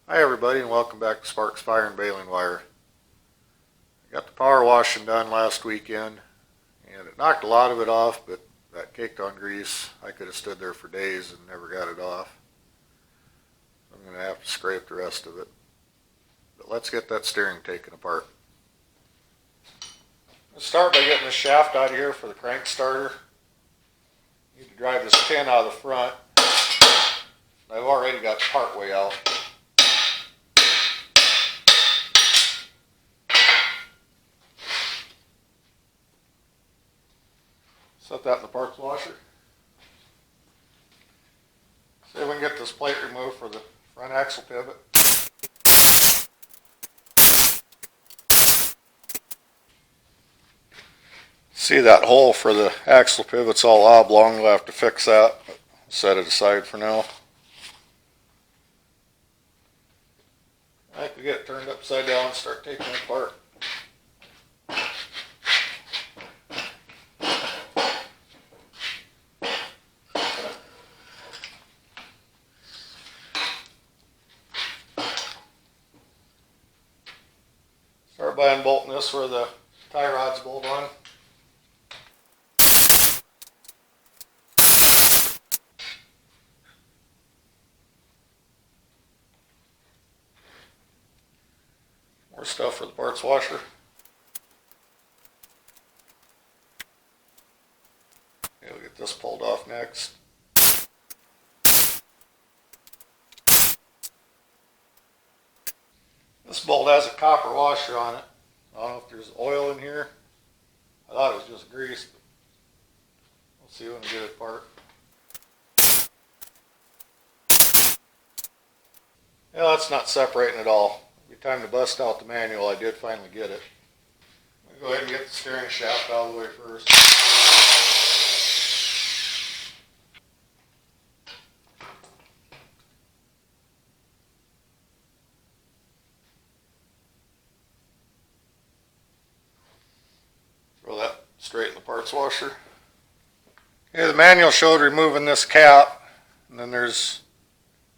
Hi everybody and welcome back to Sparks Fire and Baling Wire. I got the power washing done last weekend and it knocked a lot of it off, but that caked on grease, I could have stood there for days and never got it off. I'm going to have to scrape the rest of it. But let's get that steering taken apart. Let's start by getting the shaft out of here for the crank starter. Need to drive this pin out of the front. I've already got the part way out. Set that in the parts washer. See if we can get this plate removed for the front axle pivot. See that hole for the axle pivot's all oblong. We'll have to fix that. Set it aside for now. I could get it turned upside down and start taking it apart. Start by unbolting this where the tie rods bolt on. More stuff for the parts washer. Okay, we'll get this pulled off next. This bolt has a copper washer on it. I don't know if there's oil in here. I thought it was just grease, but we'll see when we get it apart. Yeah, that's not separating at all. It'll be time to bust out the manual. I did finally get it. I'm going to go ahead and get the steering shaft out of the way first. Throw that straight in the parts washer. Okay, the manual showed removing this cap, and then there's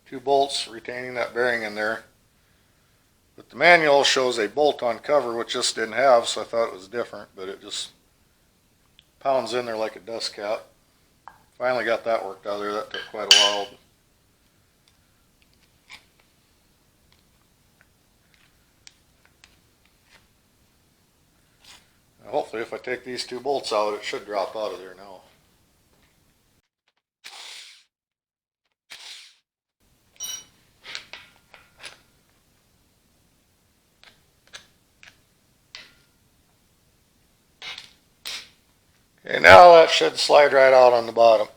two bolts retaining that bearing in there. But the manual shows a bolt-on cover, which this didn't have, so I thought it was different, but it just pounds in there like a dust cap. Finally got that worked out of there. That took quite a while. Now hopefully if I take these two bolts out, it should drop out of there now. Okay, now that should slide right out on the bottom.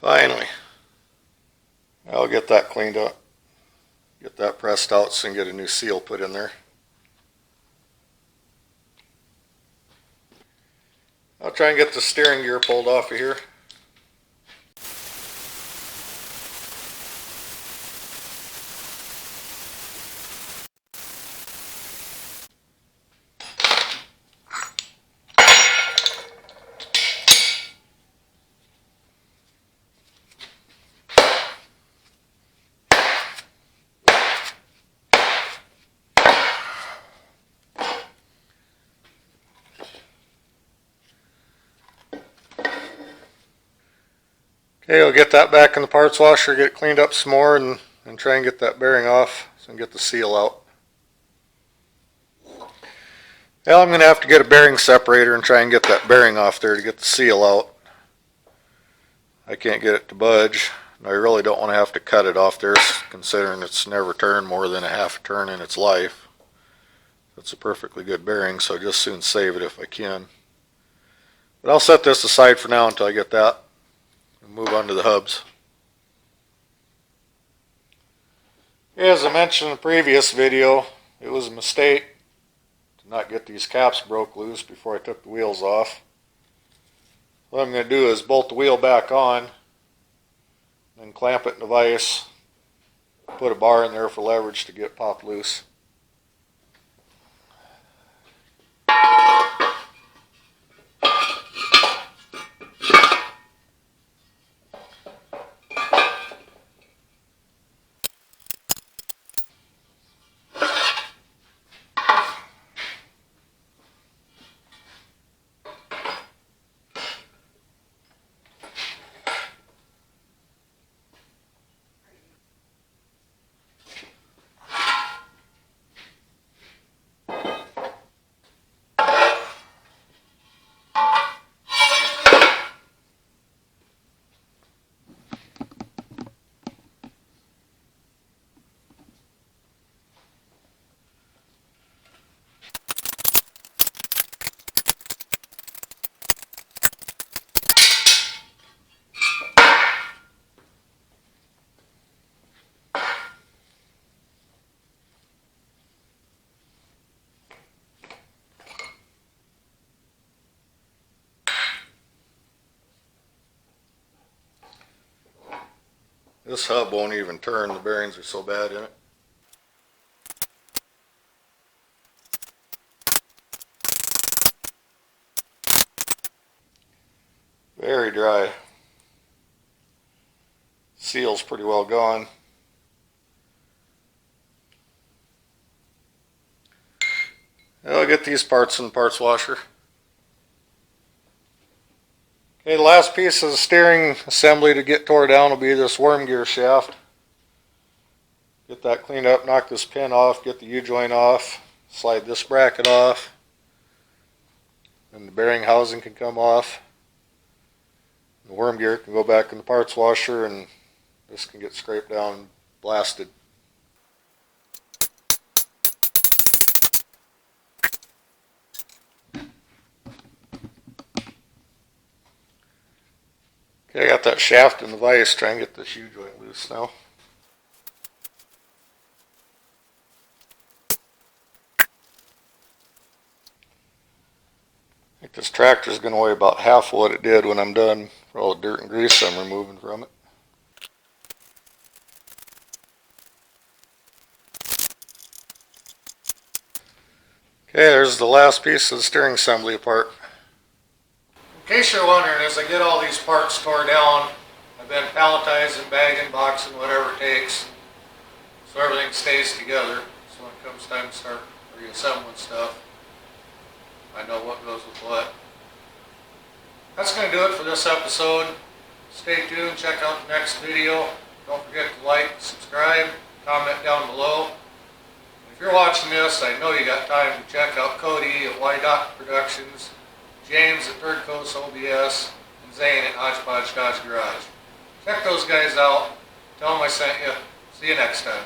Finally, I'll get that cleaned up, get that pressed out so I can get a new seal put in there. I'll try and get the steering gear pulled off of here. Okay, we'll get that back in the parts washer, get it cleaned up some more, and try and get that bearing off so I can get the seal out. Well, I'm going to have to get a bearing separator and try and get that bearing off there to get the seal out. I can't get it to budge. I really don't want to have to cut it off there, considering it's never turned more than a half a turn in its life. It's a perfectly good bearing, so I'll just soon save it if I can. But I'll set this aside for now until I get that and move on to the hubs. As I mentioned in the previous video, it was a mistake to not get these caps broke loose before I took the wheels off. What I'm going to do is bolt the wheel back on, then clamp it in the vise, put a bar in there for leverage to get it popped loose. This hub won't even turn, the bearings are so bad in it. Very dry. Seal's pretty well gone. I'll get these parts in the parts washer. Okay, the last piece of the steering assembly to get tore down will be this worm gear shaft. Get that cleaned up, knock this pin off, get the U-joint off, slide this bracket off, and the bearing housing can come off. The worm gear can go back in the parts washer, and this can get scraped down and blasted. Okay, I got that shaft in the vise, trying to get this U-joint loose now. I think this tractor is going to weigh about half of what it did when I'm done for all the dirt and grease I'm removing from it. Okay, there's the last piece of the steering assembly apart. In case you're wondering, as I get all these parts tore down, I've been palletizing, bagging, boxing, whatever it takes, so everything stays together. So when it comes time to start reassembling stuff, I know what goes with what. That's going to do it for this episode. Stay tuned, check out the next video. Don't forget to like, subscribe, comment down below. If you're watching this, I know you got time to check out Cody at YDOC Productions, James at Coast OBS, and Zane at Hodgepodge Garage. Check those guys out. Tell them I sent you. See you next time.